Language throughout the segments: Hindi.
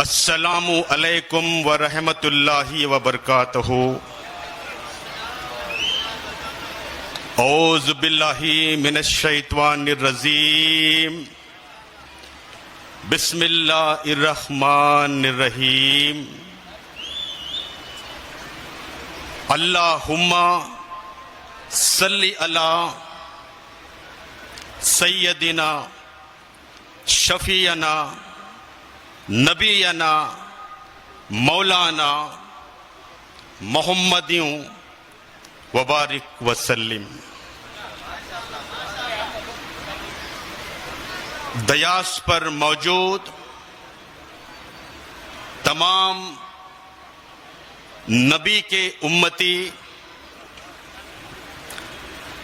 अस्सलामु अलैकुम व रहमतुल्लाहि व बरकातहू। औज़ु बिल्लाहि मिनश शैतानिर रजीम। बिस्मिल्लाहिर रहमानिर रहीम। अल्लाहुम्मा सल्लि अला सय्यदिना शफीअना नबीना मौलाना मोहम्मदियों वबारिक वसल्लिम। दयास पर मौजूद तमाम नबी के उम्मती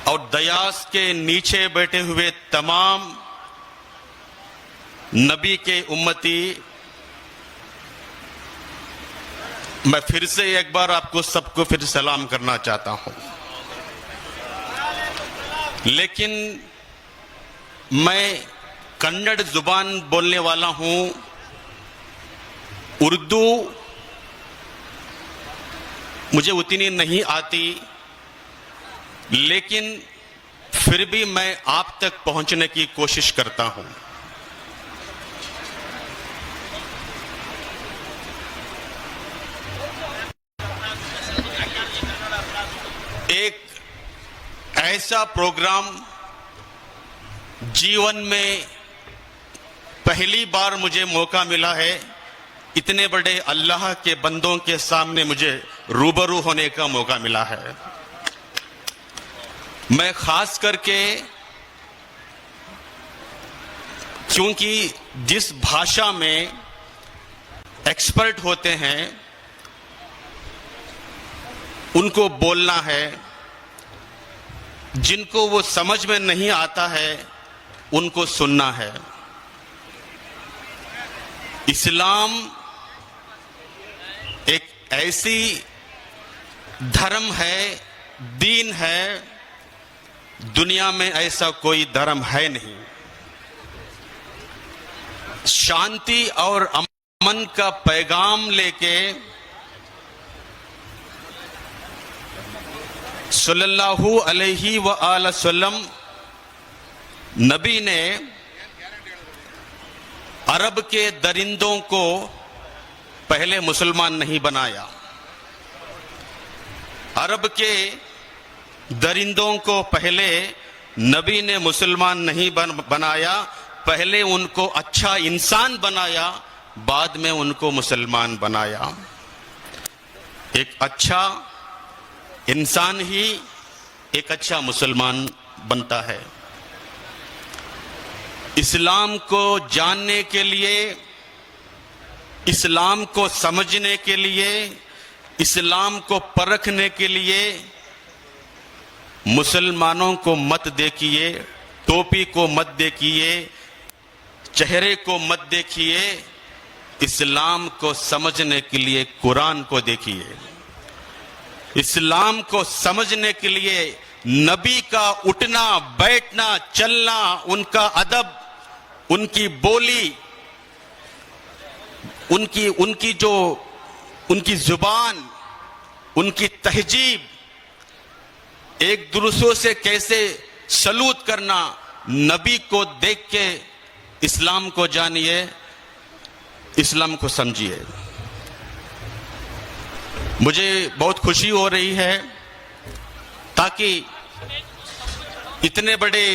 और दयास के नीचे बैठे हुए तमाम नबी के उम्मती, मैं फिर से एक बार आपको सबको फिर सलाम करना चाहता हूं। लेकिन मैं कन्नड़ जुबान बोलने वाला हूं, उर्दू मुझे उतनी नहीं आती, लेकिन फिर भी मैं आप तक पहुंचने की कोशिश करता हूं। एक ऐसा प्रोग्राम जीवन में पहली बार मुझे मौका मिला है, इतने बड़े अल्लाह के बंदों के सामने मुझे रूबरू होने का मौका मिला है। मैं खास करके, क्योंकि जिस भाषा में एक्सपर्ट होते हैं उनको बोलना है, जिनको वो समझ में नहीं आता है उनको सुनना है। इस्लाम एक ऐसी धर्म है, दीन है, दुनिया में ऐसा कोई धर्म है नहीं। शांति और अमन का पैगाम लेके सल्लल्लाहु अलैहि व आला सल्लम नबी ने अरब के दरिंदों को पहले मुसलमान नहीं बनाया। अरब के दरिंदों को पहले नबी ने मुसलमान नहीं बनाया, पहले उनको अच्छा इंसान बनाया, बाद में उनको मुसलमान बनाया। एक अच्छा इंसान ही एक अच्छा मुसलमान बनता है। इस्लाम को जानने के लिए, इस्लाम को समझने के लिए, इस्लाम को परखने के लिए मुसलमानों को मत देखिए, टोपी को मत देखिए, चेहरे को मत देखिए। इस्लाम को समझने के लिए कुरान को देखिए। इस्लाम को समझने के लिए नबी का उठना बैठना चलना, उनका अदब, उनकी बोली, उनकी जुबान, उनकी तहजीब, एक दूसरों से कैसे सलूट करना, नबी को देख के इस्लाम को जानिए, इस्लाम को समझिए। मुझे बहुत खुशी हो रही है ताकि इतने बड़े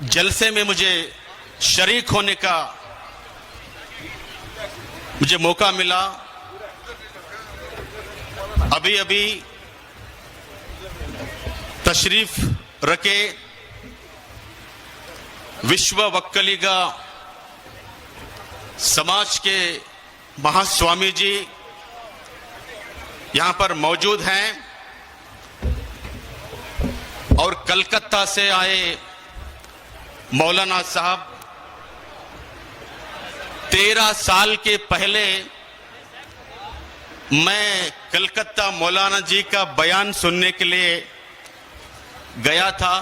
जलसे में मुझे शरीक होने का मुझे मौका मिला। अभी अभी तशरीफ रखे विश्व वक्कलिगा समाज के महास्वामी जी यहां पर मौजूद हैं, और कलकत्ता से आए मौलाना साहब 13 साल के पहले मैं कलकत्ता मौलाना जी का बयान सुनने के लिए गया था,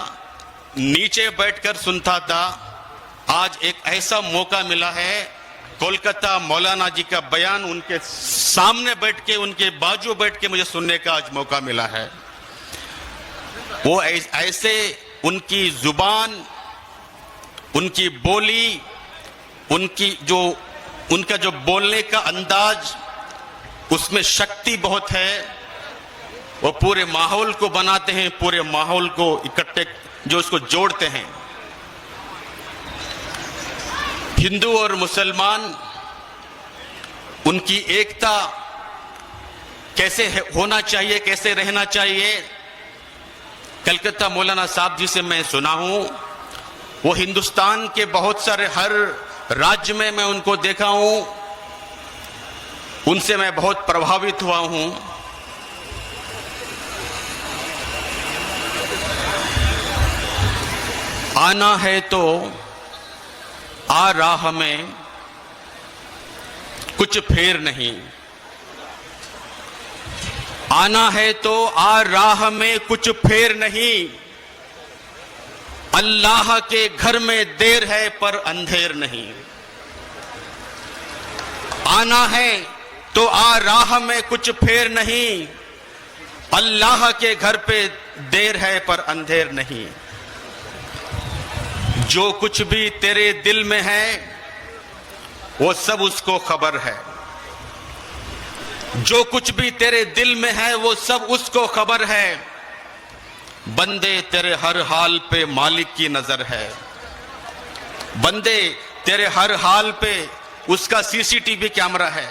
नीचे बैठकर सुनता था। आज एक ऐसा मौका मिला है कोलकाता मौलाना जी का बयान उनके सामने बैठ के, उनके बाजू बैठ के मुझे सुनने का आज मौका मिला है। वो ऐसे उनकी जुबान, उनकी बोली, उनका जो बोलने का अंदाज, उसमें शक्ति बहुत है। वो पूरे माहौल को बनाते हैं, पूरे माहौल को इकट्ठे, जो उसको जोड़ते हैं। हिंदू और मुसलमान, उनकी एकता कैसे होना चाहिए, कैसे रहना चाहिए, कलकत्ता मौलाना साहब जी से मैं सुना हूं। वो हिंदुस्तान के बहुत सारे हर राज्य में मैं उनको देखा हूं, उनसे मैं बहुत प्रभावित हुआ हूं। आना है तो आ राह में कुछ फेर नहीं, आना है तो आ राह में कुछ फेर नहीं, अल्लाह के घर में देर है पर अंधेर नहीं। आना है तो आ राह में कुछ फेर नहीं, अल्लाह के घर पे देर है पर अंधेर नहीं। जो कुछ भी तेरे दिल में है वो सब उसको खबर है, जो कुछ भी तेरे दिल में है वो सब उसको खबर है। बंदे तेरे हर हाल पे मालिक की नजर है, बंदे तेरे हर हाल पे उसका सीसीटीवी कैमरा है।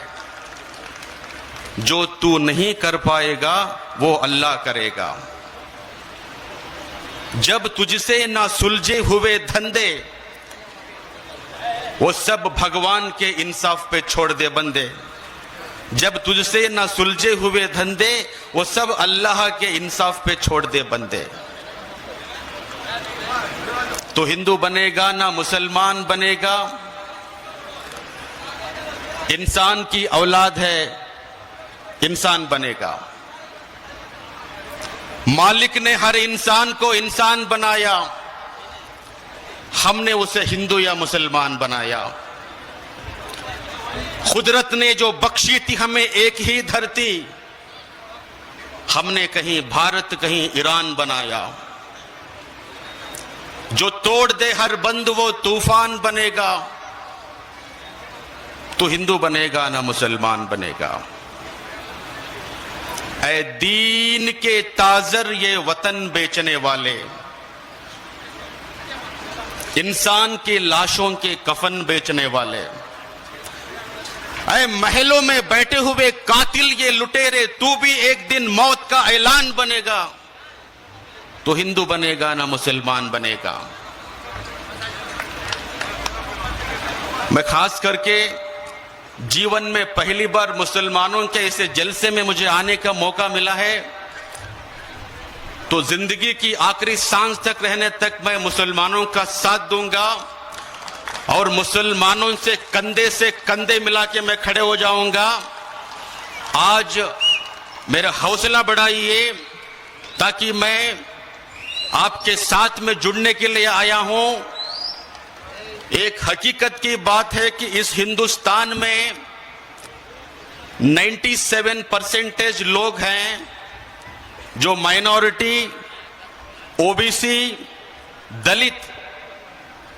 जो तू नहीं कर पाएगा वो अल्लाह करेगा। जब तुझसे ना सुलझे हुए धंधे वो सब भगवान के इंसाफ पे छोड़ दे बंदे। जब तुझसे ना सुलझे हुए धंधे वो सब अल्लाह के इंसाफ पे छोड़ दे बंदे। तो हिंदू बनेगा ना मुसलमान बनेगा, इंसान की औलाद है, इंसान बनेगा। मालिक ने हर इंसान को इंसान बनाया, हमने उसे हिंदू या मुसलमान बनाया। कुदरत ने जो बख्शी थी हमें एक ही धरती, हमने कहीं भारत कहीं ईरान बनाया। जो तोड़ दे हर बंद वो तूफान बनेगा। तो हिंदू बनेगा ना मुसलमान बनेगा। ऐ दीन के ताजर ये वतन बेचने वाले, इंसान के लाशों के कफन बेचने वाले, ऐ महलों में बैठे हुए कातिल ये लुटेरे, तू भी एक दिन मौत का ऐलान बनेगा। तो हिंदू बनेगा ना मुसलमान बनेगा। मैं खास करके जीवन में पहली बार मुसलमानों के ऐसे जलसे में मुझे आने का मौका मिला है, तो जिंदगी की आखिरी सांस तक रहने तक मैं मुसलमानों का साथ दूंगा और मुसलमानों से कंधे मिला के मैं खड़े हो जाऊंगा। आज मेरा हौसला बढ़ाइए ताकि मैं आपके साथ में जुड़ने के लिए आया हूं। एक हकीकत की बात है कि इस हिंदुस्तान में 97% लोग हैं जो माइनॉरिटी, ओबीसी, दलित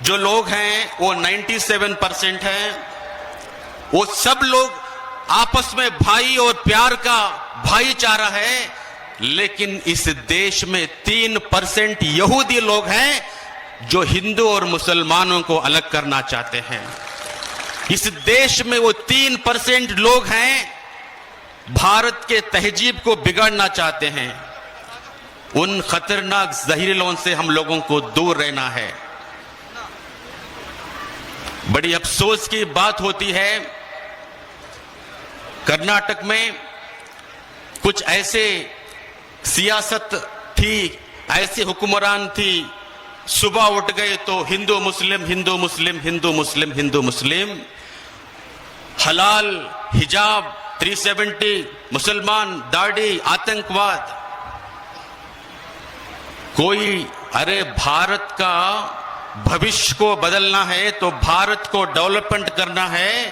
जो लोग हैं वो 97% हैं। वो सब लोग आपस में भाई और प्यार का भाईचारा है, लेकिन इस देश में 3% यहूदी लोग हैं जो हिंदू और मुसलमानों को अलग करना चाहते हैं। इस देश में वो 3% लोग हैं भारत के तहजीब को बिगाड़ना चाहते हैं। उन खतरनाक जहरीलों से हम लोगों को दूर रहना है। बड़ी अफसोस की बात होती है, कर्नाटक में कुछ ऐसे सियासत थी, ऐसे हुक्मरान थी, सुबह उठ गए तो हिंदू मुस्लिम हिंदू मुस्लिम हिंदू मुस्लिम हिंदू मुस्लिम, हलाल, हिजाब, 370, मुसलमान, दाढ़ी, आतंकवाद। कोई अरे भारत का भविष्य को बदलना है, तो भारत को डेवलपमेंट करना है,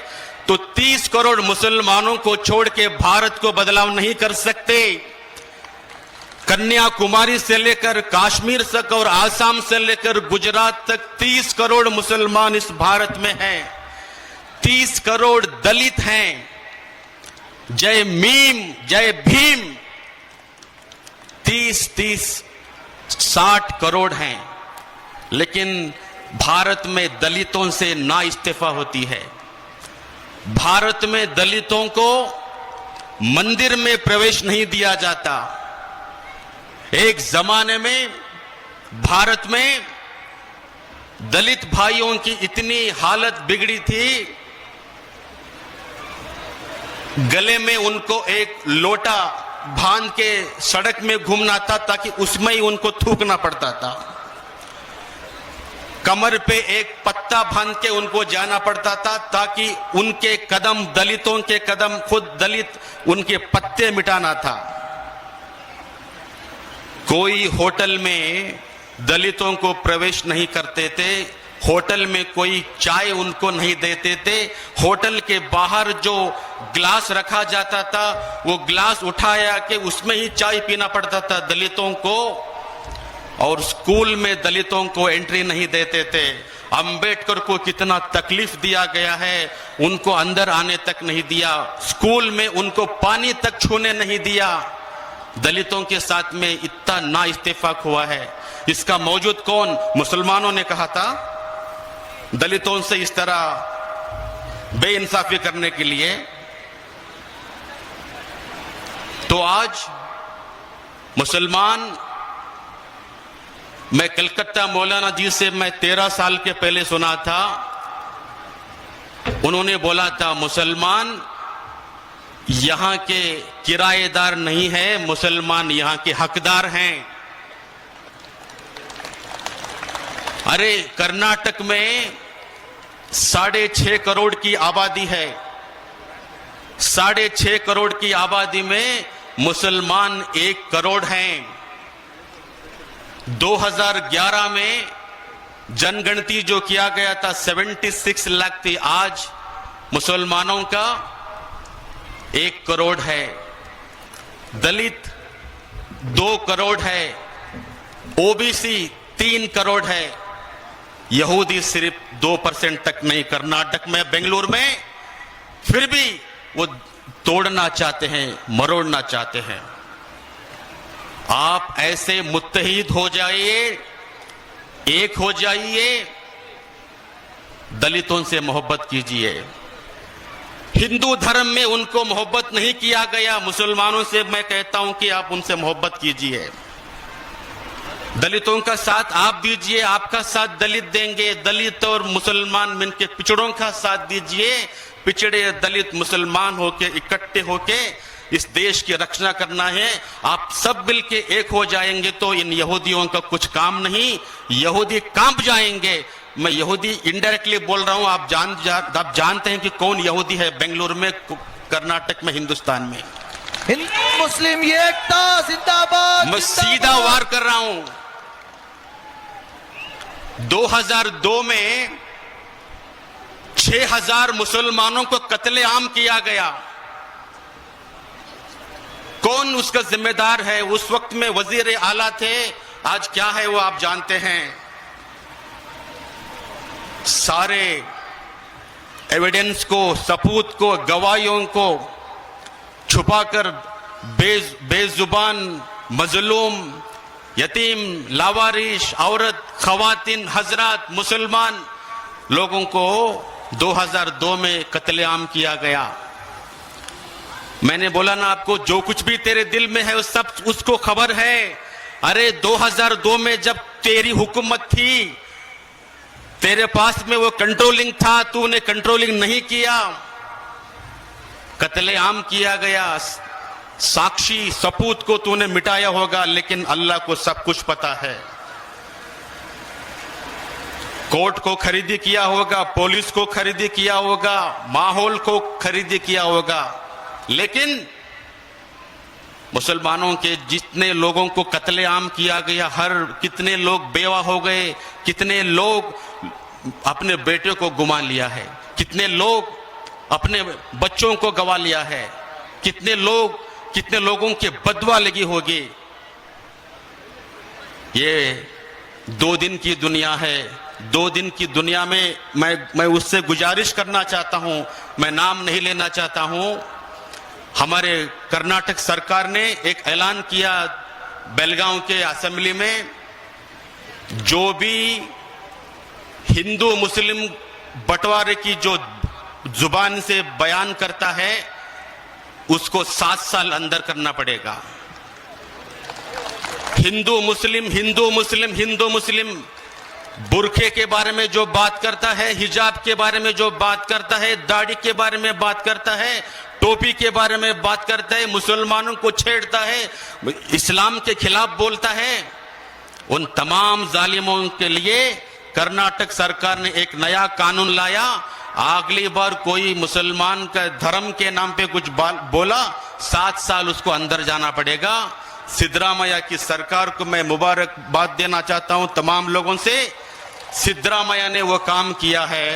तो 30 करोड़ मुसलमानों को छोड़ के भारत को बदलाव नहीं कर सकते। कन्याकुमारी से लेकर कश्मीर तक और आसाम से लेकर गुजरात तक 30 करोड़ मुसलमान इस भारत में हैं। 30 करोड़ दलित हैं। जय मीम, जय भीम। 60 करोड़ हैं, लेकिन भारत में दलितों से ना इस्तीफा होती है। भारत में दलितों को मंदिर में प्रवेश नहीं दिया जाता। एक जमाने में भारत में दलित भाइयों की इतनी हालत बिगड़ी थी, गले में उनको एक लोटा बांध के सड़क में घूमना था ताकि उसमें ही उनको थूकना पड़ता था। कमर पे एक पत्ता बांध के उनको जाना पड़ता था ताकि उनके कदम, दलितों के कदम, खुद दलित उनके पत्ते मिटाना था। कोई होटल में दलितों को प्रवेश नहीं करते थे। होटल में कोई चाय उनको नहीं देते थे। होटल के बाहर जो ग्लास रखा जाता था, वो ग्लास उठाया कि उसमें ही चाय पीना पड़ता था दलितों को। और स्कूल में दलितों को एंट्री नहीं देते थे। अंबेडकर को कितना तकलीफ दिया गया है, उनको अंदर आने तक नहीं दिया। स्कूल में उनको पानी तक छूने नहीं दिया। दलितों के साथ में इतना ना इत्तेफाक हुआ है। इसका मौजूद कौन? मुसलमानों ने कहा था दलितों से इस तरह बेइंसाफी करने के लिए। तो आज मुसलमान, मैं कलकत्ता मौलाना जी से मैं 13 साल के पहले सुना था, उन्होंने बोला था मुसलमान यहां के किराएदार नहीं है, मुसलमान यहां के हकदार हैं। अरे कर्नाटक में 6.5 करोड़ की आबादी है। 6.5 करोड़ की आबादी में मुसलमान 1 करोड़ हैं। 2011 में जनगणति जो किया गया था 76 लाख थी, आज मुसलमानों का 1 करोड़ है। दलित 2 करोड़ है। ओबीसी 3 करोड़ है। यहूदी सिर्फ 2% तक नहीं। कर्नाटक में, बेंगलुरु में फिर भी वो तोड़ना चाहते हैं, मरोड़ना चाहते हैं। आप ऐसे मुत्तहिद हो जाइए, एक हो जाइए, दलितों से मोहब्बत कीजिए। हिंदू धर्म में उनको मोहब्बत नहीं किया गया, मुसलमानों से मैं कहता हूं कि आप उनसे मोहब्बत कीजिए। दलितों का साथ आप दीजिए, आपका साथ दलित देंगे। दलित और मुसलमान मिलकर पिछड़ों का साथ दीजिए। पिछड़े दलित मुसलमान होके इकट्ठे होके इस देश की रक्षा करना है। आप सब मिलके एक हो जाएंगे तो इन यहूदियों का कुछ काम नहीं, यहूदी कांप जाएंगे। मैं यहूदी इनडायरेक्टली बोल रहा हूं, आप जानते हैं कि कौन यहूदी है बेंगलुरु में, कर्नाटक में, हिंदुस्तान में। मुस्लिम एकता जिंदाबाद। मैं सीधा वार कर रहा हूं। 2002 में 6000 मुसलमानों को कत्लेआम किया गया। कौन उसका जिम्मेदार है? उस वक्त में वजीर आला थे, आज क्या है वो आप जानते हैं। सारे एविडेंस को, सबूत को, गवाहियों को छुपाकर बेजुबान, मजलूम, यतीम, लावारिश, औरत, खवातीन, हजरात, मुसलमान लोगों को 2002 में कत्लेआम किया गया। मैंने बोला ना आपको, जो कुछ भी तेरे दिल में है वो सब उसको खबर है। अरे 2002 में जब तेरी हुकूमत थी, तेरे पास में वो कंट्रोलिंग था, तूने कंट्रोलिंग नहीं किया, कत्लेआम किया गया। साक्षी सबूत को तूने मिटाया होगा, लेकिन अल्लाह को सब कुछ पता है। कोर्ट को खरीदी किया होगा, पुलिस को खरीदी किया होगा, माहौल को खरीदी किया होगा, लेकिन मुसलमानों के जितने लोगों को कत्लेआम किया गया, कितने लोग बेवा हो गए, कितने लोग अपने बेटे को गुमा लिया है, कितने लोग अपने बच्चों को गवा लिया है, कितने लोगों के बदवा लगी होगी। ये 2 दिन की दुनिया है। 2 दिन की दुनिया में मैं उससे गुजारिश करना चाहता हूं, मैं नाम नहीं लेना चाहता हूं। हमारे कर्नाटक सरकार ने एक ऐलान किया बेलगांव के असेंबली में, जो भी हिंदू मुस्लिम बंटवारे की जो जुबान से बयान करता है उसको 7 साल अंदर करना पड़ेगा। हिंदू मुस्लिम हिंदू मुस्लिम हिंदू मुस्लिम, बुरखे के बारे में जो बात करता है, हिजाब के बारे में जो बात करता है, दाढ़ी के बारे में बात करता है, टोपी के बारे में बात करता है, मुसलमानों को छेड़ता है, इस्लाम के खिलाफ बोलता है, उन तमाम जालिमों के लिए कर्नाटक सरकार ने एक नया कानून लाया। अगली बार कोई मुसलमान का धर्म के नाम पे कुछ बोला, 7 साल उसको अंदर जाना पड़ेगा। सिद्धरामैया की सरकार को मैं मुबारकबाद देना चाहता हूं तमाम लोगों से। सिद्धरामैया ने वो काम किया है।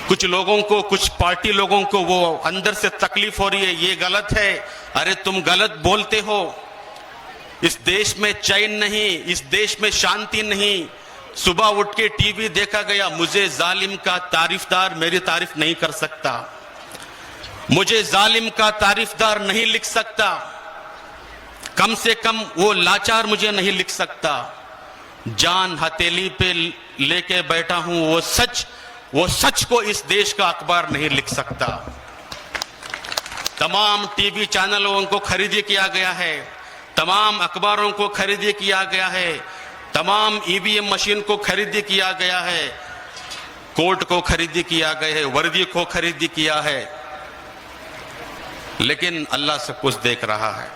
कुछ लोगों को, कुछ पार्टी लोगों को वो अंदर से तकलीफ हो रही है, ये गलत है, अरे तुम गलत बोलते हो, इस देश में चैन नहीं, इस देश में शांति नहीं। सुबह उठ के टीवी देखा गया, मुझे जालिम का तारीफदार मेरी तारीफ नहीं कर सकता, मुझे जालिम का तारीफदार नहीं लिख सकता, कम से कम वो लाचार मुझे नहीं लिख सकता। जान हथेली पे लेके बैठा हूं, वो सच को इस देश का अखबार नहीं लिख सकता। तमाम टीवी चैनलों को खरीदी किया गया है, तमाम अखबारों को खरीदी किया गया है, तमाम ईवीएम मशीन को खरीदी किया गया है, कोर्ट को खरीदी किया गया है, वर्दी को खरीदी किया है, लेकिन अल्लाह सब कुछ देख रहा है।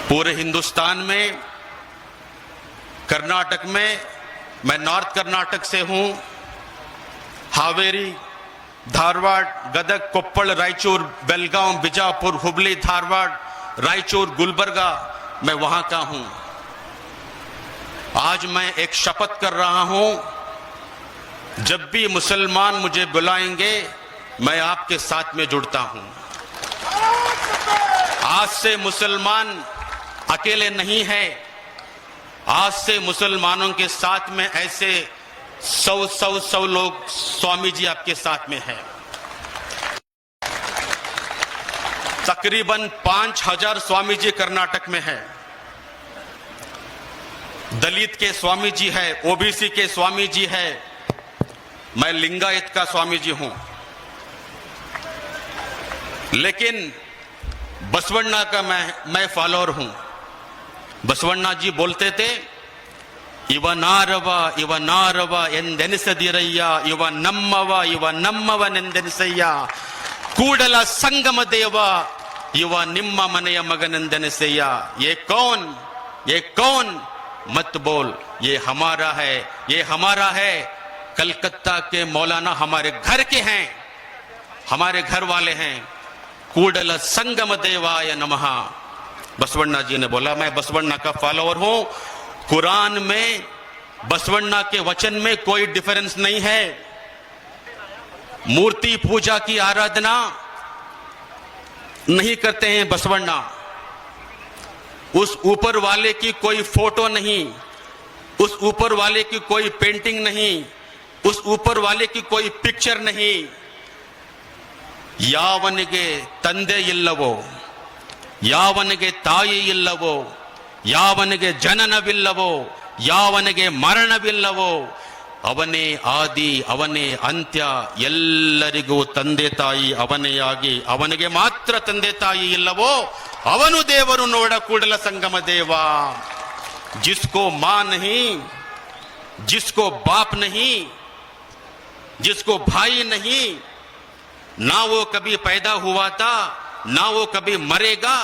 पूरे हिंदुस्तान में, कर्नाटक में, मैं नॉर्थ कर्नाटक से हूं, हावेरी, धारवाड़, गदग, कोप्पल, रायचूर, बेलगांव, बिजापुर, हुबली, धारवाड़, रायचूर, गुलबर्गा, मैं वहां का हूं। आज मैं एक शपथ कर रहा हूं, जब भी मुसलमान मुझे बुलाएंगे मैं आपके साथ में जुड़ता हूं। आज से मुसलमान अकेले नहीं है, आज से मुसलमानों के साथ में ऐसे 100 लोग स्वामी जी आपके साथ में हैं। तकरीबन 5000 स्वामी जी कर्नाटक में है। दलित के स्वामी जी है, ओबीसी के स्वामी जी है, मैं लिंगायत का स्वामी जी हूं। लेकिन बसवण्णा का मैं फॉलोअर हूं। बसवण्णा जी बोलते थे, इव नारव ಎಂದೆನಿಸದಿರಯ್ಯ, ಇವ ನಮ್ಮವನೆಂದೆನಿಸಯ್ಯ, ಕೂಡಲ ಸಂಗಮ ದೇವ, ಇವ ನಿಮ್ಮ ಮನೆಯ ಮಗನೆಂದೆನಿಸಯ್ಯ। ये कौन मत बोल, ये हमारा है। कलकत्ता के मौलाना हमारे घर के हैं, हमारे घर वाले हैं। कूडल संगम देवाय नमः, बसवण्णा जी ने बोला। मैं बसवण्णा का फॉलोअर हूं। कुरान में बसवण्णा के वचन में कोई डिफरेंस नहीं है। मूर्ति पूजा की आराधना नहीं करते हैं बसवण्णा। उस ऊपर वाले की कोई फोटो नहीं, उस ऊपर वाले की कोई पेंटिंग नहीं, उस ऊपर वाले की कोई पिक्चर नहीं। ಯಾವನಿಗೆ ತಂದೆ ಇಲ್ಲವೋ, ಯಾವನಿಗೆ ತಾಯಿ ಇಲ್ಲವೋ, ಯಾವನಿಗೆ ಜನನವಿಲ್ಲವೋ, ಯಾವನಿಗೆ ಮರಣವಿಲ್ಲವೋ, ಅವನೇ ಆದಿ, ಅವನೇ ಅಂತ್ಯ, ಎಲ್ಲರಿಗೂ ತಂದೆ ತಾಯಿ ಅವನೇ ಆಗಿ ಅವನಿಗೆ ಮಾತ್ರ ತಂದೆ ತಾಯಿ ಇಲ್ಲವೋ ಅವನು ದೇವರು ನೋಡ ಕೂಡಲ ಸಂಗಮ ದೇವ। जिसको मां नहीं, जिसको बाप नहीं, जिसको भाई नहीं, ना वो कभी पैदा हुआ था, ना वो कभी मरेगा,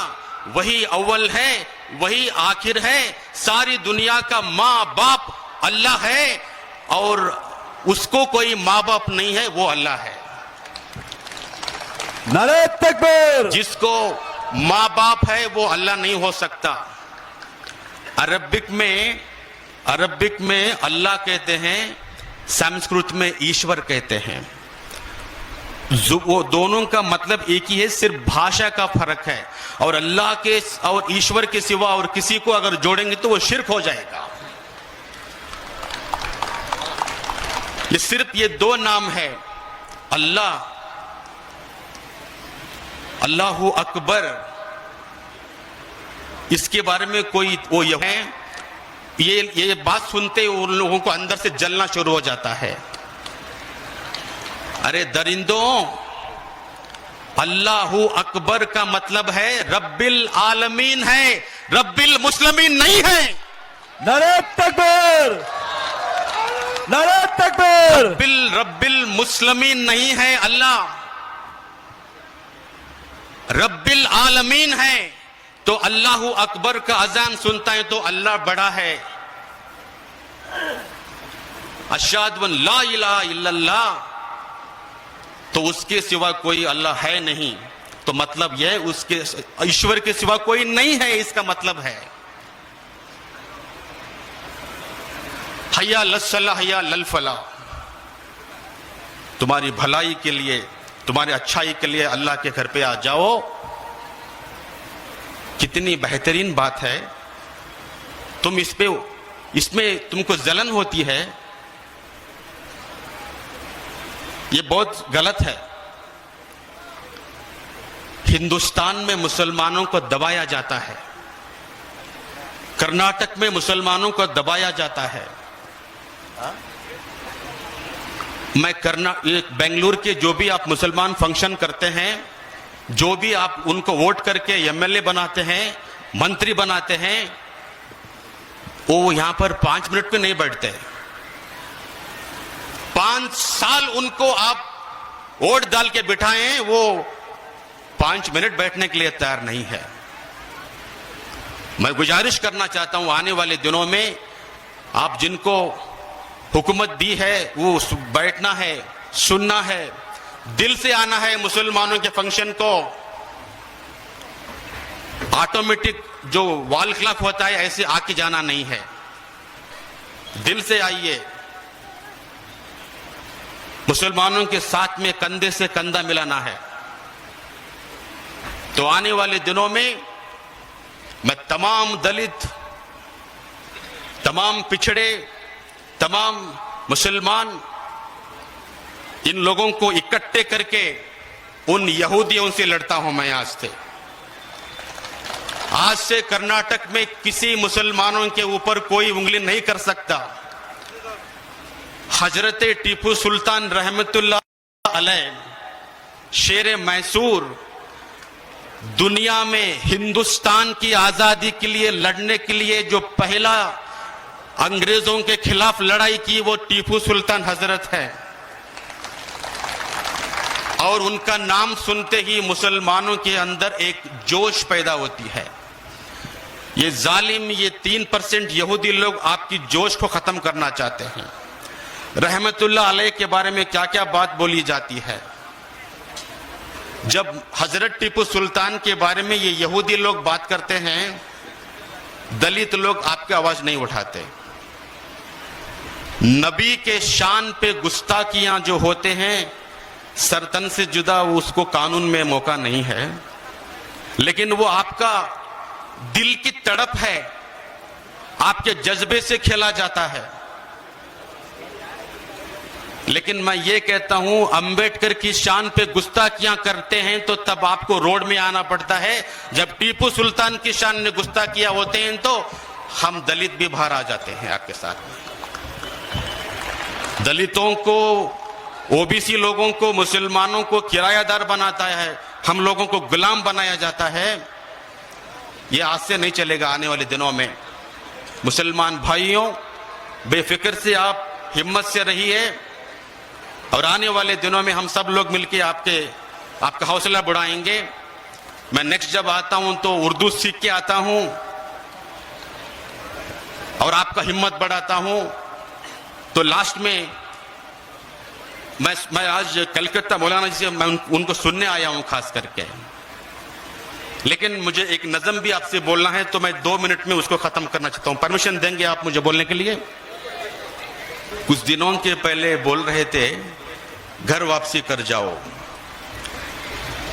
वही अव्वल है, वही आखिर है। सारी दुनिया का मां बाप अल्लाह है, और उसको कोई मां बाप नहीं है, वो अल्लाह है। नारे तकबीर। जिसको माँ बाप है वो अल्लाह नहीं हो सकता। अरबिक में अल्लाह कहते हैं, संस्कृत में ईश्वर कहते हैं। वो दोनों का मतलब एक ही है, सिर्फ भाषा का फर्क है। और अल्लाह के और ईश्वर के सिवा और किसी को अगर जोड़ेंगे तो वो शिर्क हो जाएगा। ये सिर्फ ये दो नाम है, अल्लाह, अल्लाहु अकबर। इसके बारे में कोई वो ये बात सुनते ही उन लोगों को अंदर से जलना शुरू हो जाता है। अरे दरिंदों, अल्लाहु अकबर का मतलब है रब्बिल आलमीन है, रब्बिल मुस्लिमीन नहीं है। नारे तकबीर, नारे तकबीर। रब्बिल मुस्लिमीन नहीं है अल्लाह, रब्बिल आलमीन है। तो अल्लाहु अकबर का अजान सुनता है तो अल्लाह बड़ा है। अशहदु अन ला इलाहा इल्लल्लाह, तो उसके सिवा कोई अल्लाह है नहीं। तो मतलब यह उसके ईश्वर के सिवा कोई नहीं है, इसका मतलब है। हय्या लस्सलाह हय्या लल फलाह, तुम्हारी भलाई के लिए, तुम्हारी अच्छाई के लिए अल्लाह के घर पे आ जाओ। कितनी बेहतरीन बात है। तुम इसमें तुमको जलन होती है, ये बहुत गलत है। हिंदुस्तान में मुसलमानों को दबाया जाता है, कर्नाटक में मुसलमानों को दबाया जाता है। बेंगलुरु के जो भी आप मुसलमान फंक्शन करते हैं, जो भी आप उनको वोट करके एमएलए बनाते हैं, मंत्री बनाते हैं, वो यहां पर 5 मिनट में नहीं बैठते। 5 साल उनको आप वोट डाल के बिठाएं, वो 5 मिनट बैठने के लिए तैयार नहीं है। मैं गुजारिश करना चाहता हूं, आने वाले दिनों में आप जिनको हुकूमत दी है वो बैठना है, सुनना है, दिल से आना है। मुसलमानों के फंक्शन को ऑटोमेटिक जो वॉल क्लॉक होता है ऐसे आके जाना नहीं है, दिल से आइए। मुसलमानों के साथ में कंधे से कंधा मिलाना है। तो आने वाले दिनों में मैं तमाम दलित, तमाम पिछड़े, तमाम मुसलमान, इन लोगों को इकट्ठे करके उन यहूदियों से लड़ता हूं मैं आज से कर्नाटक में किसी मुसलमानों के ऊपर कोई उंगली नहीं कर सकता। हजरत टीपू सुल्तान रहमतुल्लाह अलैह, शेर मैसूर, दुनिया में हिंदुस्तान की आजादी के लिए लड़ने के लिए जो पहला अंग्रेजों के खिलाफ लड़ाई की वो टीपू सुल्तान हजरत है। और उनका नाम सुनते ही मुसलमानों के अंदर एक जोश पैदा होती है। ये जालिम, ये 3% यहूदी लोग आपकी जोश को खत्म करना चाहते हैं। रहमतुल्लाह अलैह के बारे में क्या क्या बात बोली जाती है। जब हजरत टीपू सुल्तान के बारे में ये यहूदी लोग बात करते हैं, दलित लोग आपकी आवाज नहीं उठाते। नबी के शान पे गुस्ताखियां जो होते हैं, सरतन से जुदा उसको कानून में मौका नहीं है, लेकिन वो आपका दिल की तड़प है, आपके जज्बे से खेला जाता है। लेकिन मैं ये कहता हूं, अंबेडकर की शान पे गुस्ताखियां करते हैं तो तब आपको रोड में आना पड़ता है। जब टीपू सुल्तान की शान में गुस्ताखियां होते हैं तो हम दलित भी बाहर आ जाते हैं आपके साथ में। दलितों को, ओबीसी लोगों को, मुसलमानों को किरायादार बनाता है, हम लोगों को गुलाम बनाया जाता है। ये आज से नहीं चलेगा आने वाले दिनों में। मुसलमान भाइयों, बेफिक्र से आप हिम्मत से रहिए और आने वाले दिनों में हम सब लोग मिलकर आपका हौसला बढ़ाएंगे। मैं नेक्स्ट जब आता हूं तो उर्दू सीख के आता हूं और आपका हिम्मत बढ़ाता हूं। तो लास्ट में मैं आज कलकत्ता मौलाना जी से मैं उनको सुनने आया हूं खास करके, लेकिन मुझे एक नज़म भी आपसे बोलना है, तो मैं 2 मिनट में उसको खत्म करना चाहता हूं। परमिशन देंगे आप मुझे बोलने के लिए? कुछ दिनों के पहले बोल रहे थे घर वापसी कर जाओ,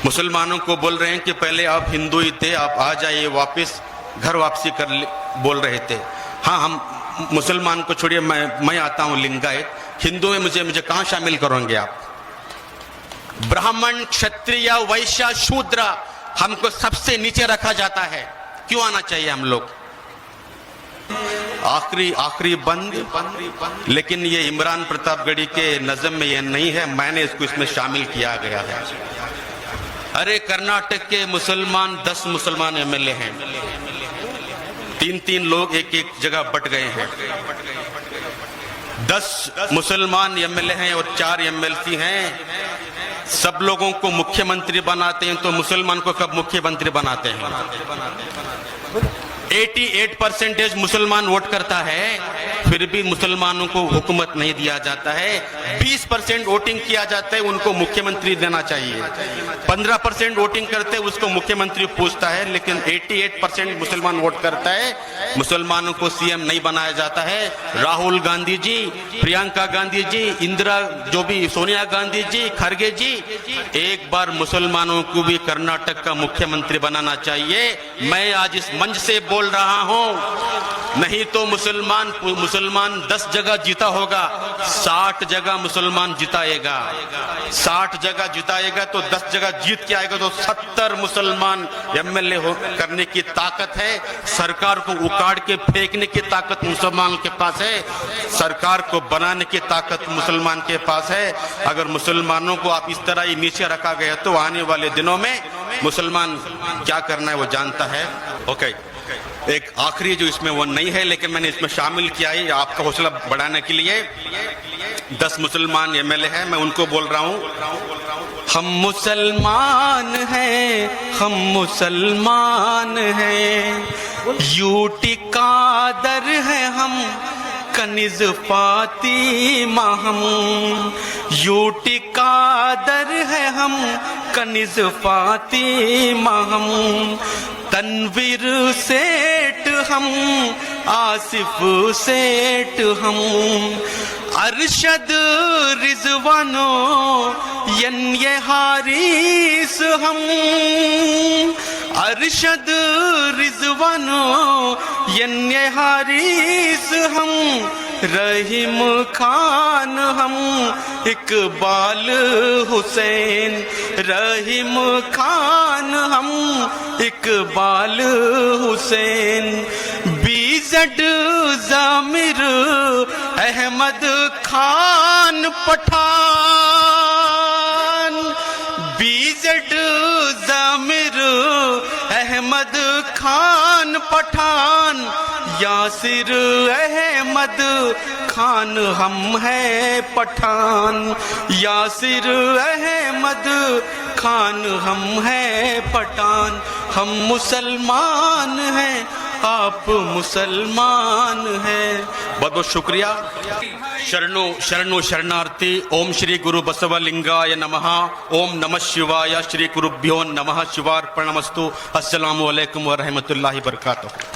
मुसलमानों को बोल रहे हैं कि पहले आप हिंदू ही थे, आप आ जाइए वापस, घर वापसी कर बोल रहे थे। हाँ, हम मुसलमान को छोड़िए, मैं आता हूं लिंगायत, हिंदू में मुझे कहां शामिल करोगे आप? ब्राह्मण, क्षत्रिय, वैश्य, शूद्र, हमको सबसे नीचे रखा जाता है। क्यों आना चाहिए हम लोग? आखिरी बंद। लेकिन ये इमरान प्रतापगढ़ी के नज़म में ये नहीं है, मैंने इसको इसमें शामिल किया गया है। अरे कर्नाटक के मुसलमान 10 मुसलमान एमएलए हैं, 3-3 लोग एक जगह बट गए हैं। 10 मुसलमान एमएलए हैं और 4 एमएलसी हैं। सब लोगों को मुख्यमंत्री बनाते हैं, तो मुसलमान को कब मुख्यमंत्री बनाते हैं? 88% मुसलमान वोट करता है, फिर भी मुसलमानों को हुकूमत नहीं दिया जाता है। 20% वोटिंग किया जाता है, उनको मुख्यमंत्री देना चाहिए। 15% वोटिंग करते हैं, उसको मुख्यमंत्री पूछता है, लेकिन 88% मुसलमान वोट करता है, मुसलमानों को सीएम नहीं बनाया जाता है। राहुल गांधी जी, प्रियंका गांधी जी, इंदिरा जो भी, सोनिया गांधी जी, खरगे जी, एक बार मुसलमानों को भी कर्नाटक का मुख्यमंत्री बनाना चाहिए। मैं आज इस मंच से बोल रहा हूं, नहीं तो मुसलमान 10 जगह जीता होगा, 60 जगह मुसलमान जिताएगा। 60 जगह जिताएगा तो 10 जगह जीत के आएगा, तो 70 मुसलमान एमएलए करने की ताकत है। सरकार को उखाड़ के फेंकने की ताकत मुसलमान के पास है, सरकार को बनाने की ताकत मुसलमान के पास है। अगर मुसलमानों को आप इस तरह ही नीचे रखा गया तो आने वाले दिनों में मुसलमान क्या करना है वो जानता है। ओके, एक आखिरी जो इसमें वो नहीं है, लेकिन मैंने इसमें शामिल किया है आपका हौसला बढ़ाने के लिए। 10 मुसलमान एमएलए हैं, मैं उनको बोल रहा हूं, हम मुसलमान हैं, हम मुसलमान हैं, यूटी कादर है हम, कनिज फातिमा हम, यूटी कादर है हम, कनिज फातिमा हम, तनवीर सेठ हम, आसिफ सेठ हम, अरशद रिजवानो ये हारिस हम, अरशद रिजवानो ये हारिस हम, रहीम खान हम, इकबाल हुसैन, रहीम खान हम, इकबाल हुसैन, बीजड जामिर अहमद खान पठान, बीजड जामिर अहमद खान पठान, यासिर अहमद खान हम हैं पठान, यासिर अहमद खान हम हैं पठान। हम मुसलमान हैं, आप मुसलमान हैं। बहुत बहुत शुक्रिया। शरणो शरणो शरणार्थी। ओम श्री गुरु बसवलिंगाय नमः। ओम नमः शिवाय। श्री गुरुभ्यो नमः। शिवार्पणमस्तु। अस्सलामु अलैकुम व रहमतुल्लाहि व बरकातुहू।